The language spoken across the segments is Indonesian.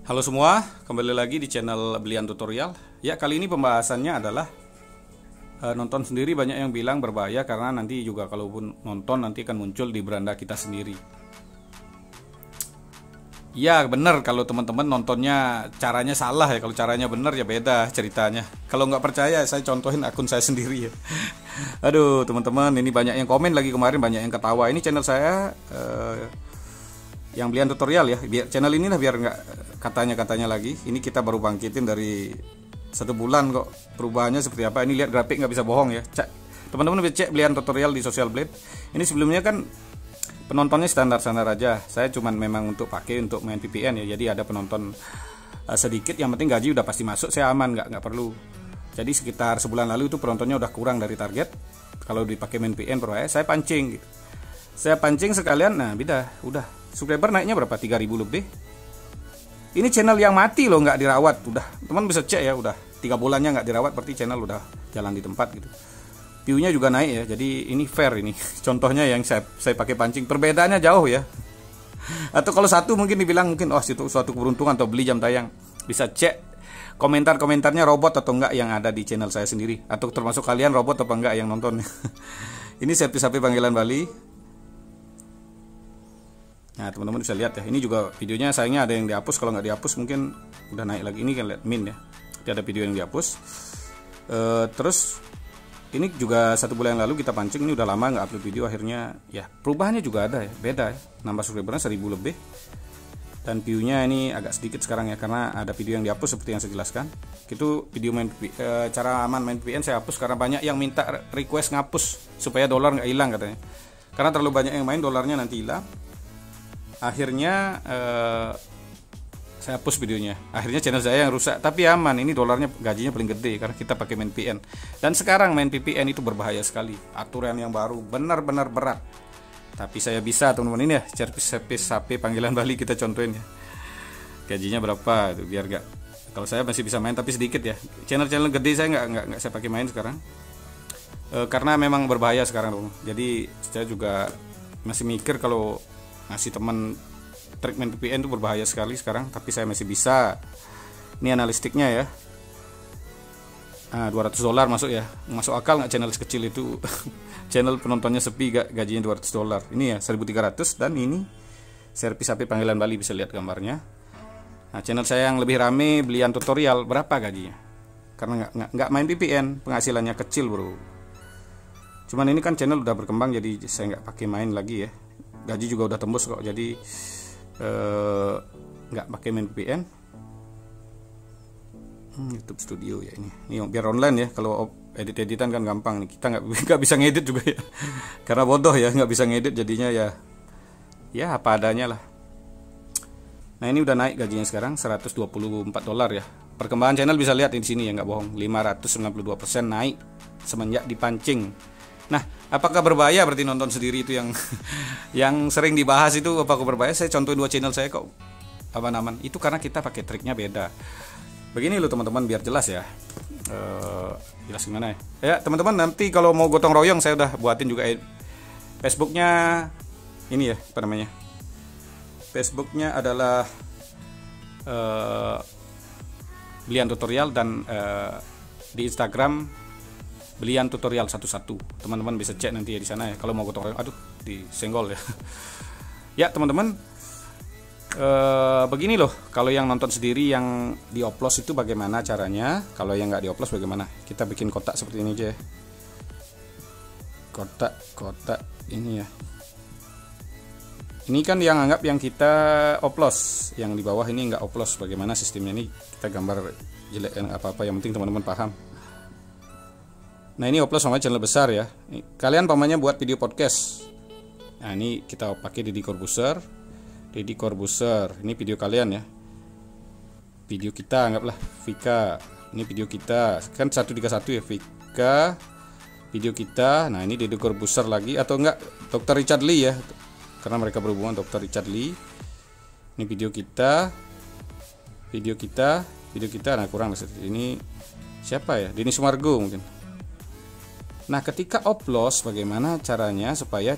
Halo semua, kembali lagi di channel Belian Tutorial. Ya, kali ini pembahasannya adalah nonton sendiri banyak yang bilang berbahaya karena nanti juga kalaupun nonton nanti akan muncul di beranda kita sendiri. Ya bener, kalau teman-teman nontonnya caranya salah ya. Kalau caranya bener ya beda ceritanya. Kalau nggak percaya saya contohin akun saya sendiri ya. Aduh teman-teman, ini banyak yang komen lagi kemarin, banyak yang ketawa. Ini channel saya yang Belian Tutorial ya. Channel ini lah biar nggak katanya lagi. Ini kita baru bangkitin dari 1 bulan kok. Perubahannya seperti apa? Ini lihat grafik, nggak bisa bohong ya. Teman-teman bisa cek Belian Tutorial di Social Blade. Ini sebelumnya kan penontonnya standar-standar aja. Saya cuman memang untuk pakai untuk main VPN ya. Jadi ada penonton sedikit. Yang penting gaji udah pasti masuk. Saya aman, nggak perlu. Jadi sekitar sebulan lalu itu penontonnya udah kurang dari target. Kalau dipakai main VPN saya pancing gitu. Saya pancing sekalian, nah udah subscriber naiknya berapa? 3000 lebih. Ini channel yang mati loh, nggak dirawat. Udah, teman bisa cek ya, udah 3 bulannya nggak dirawat, berarti channel udah jalan di tempat gitu. View-nya juga naik ya, jadi ini fair ini. Contohnya yang saya pakai pancing, perbedaannya jauh ya. Atau kalau satu mungkin dibilang mungkin itu suatu keberuntungan atau beli jam tayang. Bisa cek komentar-komentarnya robot atau enggak yang ada di channel saya sendiri, atau termasuk kalian robot apa enggak yang nonton. Ini servis HP panggilan Bali. Nah teman-teman bisa lihat ya, ini juga videonya sayangnya ada yang dihapus. Kalau nggak dihapus mungkin udah naik lagi. Ini kan lihat min ya, jadi ada video yang dihapus. Terus ini juga 1 bulan yang lalu kita pancing. Ini udah lama nggak upload video, akhirnya ya perubahannya juga ada ya, beda ya. Nambah subscribernya 1000 lebih. Dan view-nya ini agak sedikit sekarang ya, karena ada video yang dihapus seperti yang saya jelaskan. Itu video cara aman main VPN saya hapus karena banyak yang minta request ngapus supaya dolar nggak hilang katanya. Karena terlalu banyak yang main, dolarnya nanti hilang. Akhirnya saya hapus videonya. Akhirnya channel saya yang rusak, tapi aman. Ini dolarnya gajinya paling gede karena kita pakai main VPN. Dan sekarang main VPN itu berbahaya sekali. Aturan yang baru benar-benar berat. Tapi saya bisa teman-teman, ini ya servis HP panggilan Bali kita contohin ya. Gajinya berapa itu biar gak. Kalau saya masih bisa main tapi sedikit ya. Channel-channel gede saya nggak saya pakai main sekarang. Karena memang berbahaya sekarang. Jadi saya juga masih mikir kalau ngasih teman trik main VPN itu berbahaya sekali sekarang, tapi saya masih bisa. Ini analistiknya ya. Nah, $200 masuk ya. Masuk akal nggak channel sekecil itu? Channel penontonnya sepi, gajinya $200. Ini ya 1300, dan ini servis HP panggilan Bali, bisa lihat gambarnya. Nah, channel saya yang lebih rame Belian Tutorial, berapa gajinya? Karena nggak main VPN, penghasilannya kecil bro. Cuman ini kan channel udah berkembang, jadi saya nggak pakai main lagi ya. Gaji juga udah tembus kok, jadi nggak pakai main VPN. YouTube Studio ya ini biar online ya. Kalau editan kan gampang nih, kita nggak bisa ngedit juga ya. Karena bodoh ya, nggak bisa ngedit, jadinya ya apa adanya lah. Nah ini udah naik gajinya sekarang $124 ya. Perkembangan channel bisa lihat di sini ya, nggak bohong, 592% naik semenjak dipancing. Nah, apakah berbahaya berarti nonton sendiri itu yang yang sering dibahas itu, apakah berbahaya? Saya contohin 2 channel saya kok aman-aman. Itu karena kita pakai triknya beda. Begini loh teman-teman, biar jelas ya. Jelas gimana ya? Ya teman-teman, nanti kalau mau gotong royong saya udah buatin juga Facebooknya. Ini ya apa namanya? Facebooknya adalah Belian Tutorial, dan di Instagram Belian Tutorial 11. Teman-teman bisa cek nanti ya di sana ya kalau mau gotong royong. Aduh, disenggol ya. Ya teman-teman, begini loh, kalau yang nonton sendiri yang dioplos itu bagaimana caranya. Kalau yang nggak dioplos bagaimana? Kita bikin kotak seperti ini aja ya. Kotak ini ya. Ini kan yang anggap yang kita oplos, yang di bawah ini nggak oplos. Bagaimana sistemnya ini? Kita gambar jelek apa-apa, yang penting teman-teman paham. Nah ini oplos sama channel besar ya. Kalian pamannya buat video podcast. Nah ini kita pakai Deddy Corbuzier. Ini video kalian ya. Video kita anggaplah Vika. Ini video kita. Kan 1 dikasih 1 ya, Vika. Video kita. Nah ini Deddy Corbuzier lagi, atau enggak Dr. Richard Lee ya. Karena mereka berhubungan, Dr. Richard Lee. Ini video kita. Nah kurang ini siapa ya? Denny Sumargo mungkin. Nah ketika oplos bagaimana caranya supaya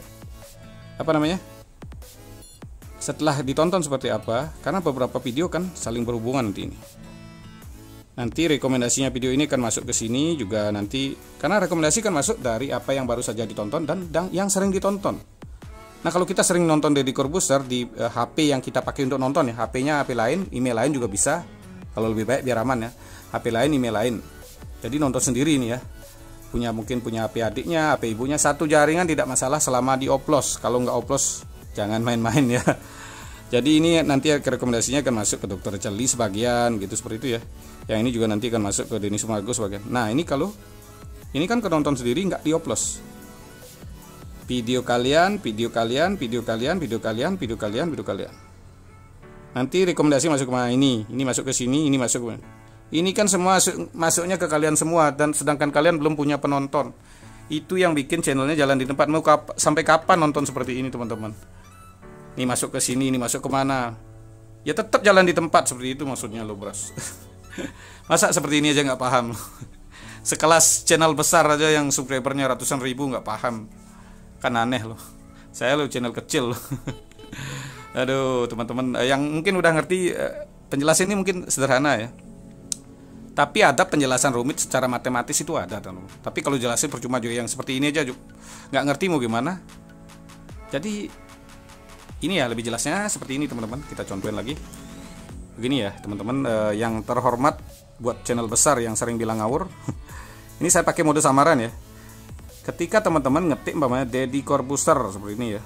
setelah ditonton seperti apa, karena beberapa video kan saling berhubungan nanti ini. Nanti rekomendasinya video ini akan masuk ke sini juga nanti, karena rekomendasi kan masuk dari apa yang baru saja ditonton dan yang sering ditonton. Nah, kalau kita sering nonton Deddy Corbuzier di HP yang kita pakai untuk nonton ya, HP-nya HP lain, email lain juga bisa. Kalau lebih baik biar aman ya, HP lain, email lain. Jadi nonton sendiri ini ya. Mungkin punya HP adiknya, HP ibunya, satu jaringan tidak masalah selama dioplos. Kalau nggak oplos jangan main-main ya. Jadi ini nanti rekomendasinya akan masuk ke Dr. Richard Lee sebagian gitu, seperti itu ya. Yang ini juga nanti akan masuk ke Denny Sumargo sebagian. Nah, ini kalau ini kan penonton sendiri nggak dioplos. Video kalian. Nanti rekomendasi masuk ke mana ini masuk ke sini, ini masuk ke mana. Ini kan semua masuknya ke kalian semua, dan sedangkan kalian belum punya penonton. Itu yang bikin channelnya jalan di tempat. Mau sampai kapan nonton seperti ini, teman-teman? Ini masuk ke sini, ini masuk kemana? Ya tetap jalan di tempat seperti itu maksudnya lo, bros. Masa seperti ini aja nggak paham? Sekelas channel besar aja yang subscribernya ratusan ribu nggak paham, kan aneh loh. Saya lo channel kecil loh. Aduh, teman-teman yang mungkin udah ngerti, penjelasan ini mungkin sederhana ya. Tapi ada penjelasan rumit secara matematis itu ada, teman-teman. Tapi kalau jelasin percuma juga, yang seperti ini aja nggak ngerti mau gimana. Jadi ini ya lebih jelasnya seperti ini, teman-teman. Kita contohin lagi. Begini ya, teman-teman, yang terhormat buat channel besar yang sering bilang ngawur. Ini saya pakai mode samaran ya. Ketika teman-teman ngetik umpamanya Deddy Corbuzier seperti ini ya.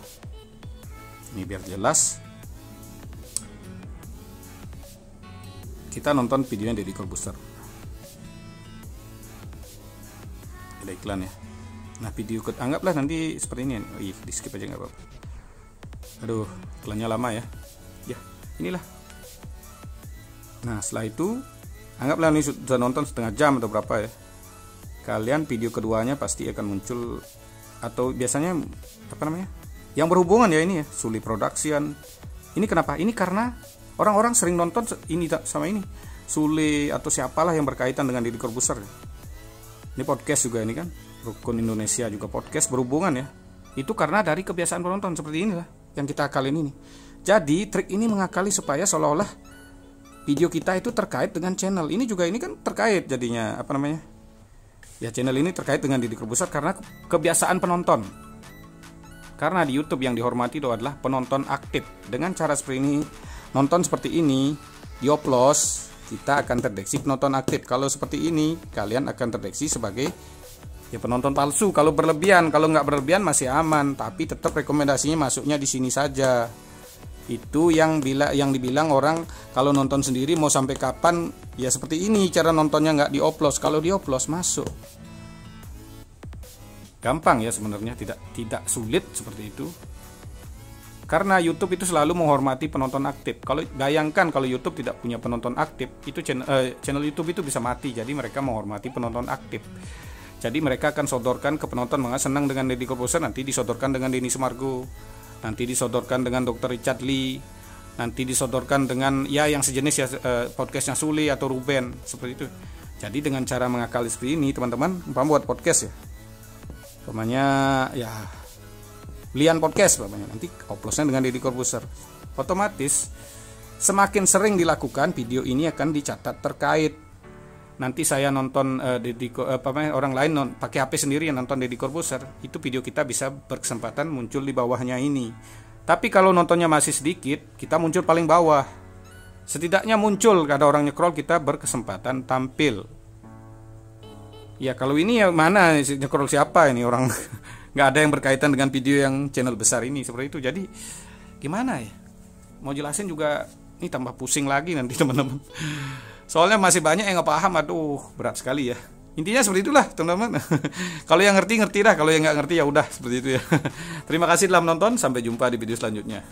Ini biar jelas. Kita nonton videonya Deddy Corbuzier. Ada iklan ya. Nah, video anggaplah nanti seperti ini. Di skip aja nggak apa-apa. Aduh, iklannya lama ya. Ya, inilah. Nah, setelah itu anggaplah ini sudah nonton setengah jam atau berapa ya. Kalian video keduanya pasti akan muncul, atau biasanya apa namanya? Yang berhubungan ya ini ya, Suli Production. Ini kenapa? Ini karena orang-orang sering nonton ini sama ini. Suli atau siapalah yang berkaitan dengan Deddy Corbuzier. Ini podcast juga ini kan. Rukun Indonesia juga podcast berhubungan ya. Itu karena dari kebiasaan penonton seperti inilah yang kita akalin ini. Jadi trik ini mengakali supaya seolah-olah video kita itu terkait dengan channel. Ini juga ini kan terkait jadinya, apa namanya? Ya, channel ini terkait dengan Deddy Corbuzier karena kebiasaan penonton. Karena di YouTube yang dihormati itu adalah penonton aktif. Dengan cara seperti ini, nonton seperti ini, dioplos, kita akan terdeteksi penonton aktif. Kalau seperti ini, kalian akan terdeteksi sebagai ya penonton palsu. Kalau berlebihan, kalau nggak berlebihan masih aman, tapi tetap rekomendasinya masuknya di sini saja. Itu yang dibilang orang kalau nonton sendiri mau sampai kapan, ya seperti ini cara nontonnya, nggak dioplos. Kalau dioplos masuk. Gampang ya sebenarnya, tidak sulit seperti itu. Karena YouTube itu selalu menghormati penonton aktif. Kalau bayangkan kalau YouTube tidak punya penonton aktif, itu channel YouTube itu bisa mati. Jadi mereka menghormati penonton aktif. Jadi mereka akan sodorkan ke penonton, mengapa senang dengan Deddy Corbuzier, nanti disodorkan dengan Denny Sumargo, nanti disodorkan dengan Dr. Richard Lee, nanti disodorkan dengan ya yang sejenis ya, podcastnya Suli atau Ruben, seperti itu. Jadi dengan cara mengakali seperti ini, teman-teman, buat podcast ya, namanya ya Lian Podcast namanya, nanti oplosnya dengan Deddy Corbuzier. Otomatis semakin sering dilakukan, video ini akan dicatat terkait. Nanti saya nonton orang lain pakai HP sendiri yang nonton Deddy Corbuzier, itu video kita bisa berkesempatan muncul di bawahnya ini. Tapi kalau nontonnya masih sedikit, kita muncul paling bawah. Setidaknya muncul, ada orang nyekrol, kita berkesempatan tampil. Ya kalau ini ya mana nyekrol siapa ini orang? Nggak ada yang berkaitan dengan video yang channel besar ini seperti itu. Jadi gimana ya? Mau jelasin juga ini tambah pusing lagi nanti teman-teman. Soalnya masih banyak yang nggak paham, aduh berat sekali ya. Intinya seperti itulah teman-teman. Kalau yang ngerti dah, kalau yang nggak ngerti ya udah seperti itu ya. Terima kasih telah menonton, sampai jumpa di video selanjutnya.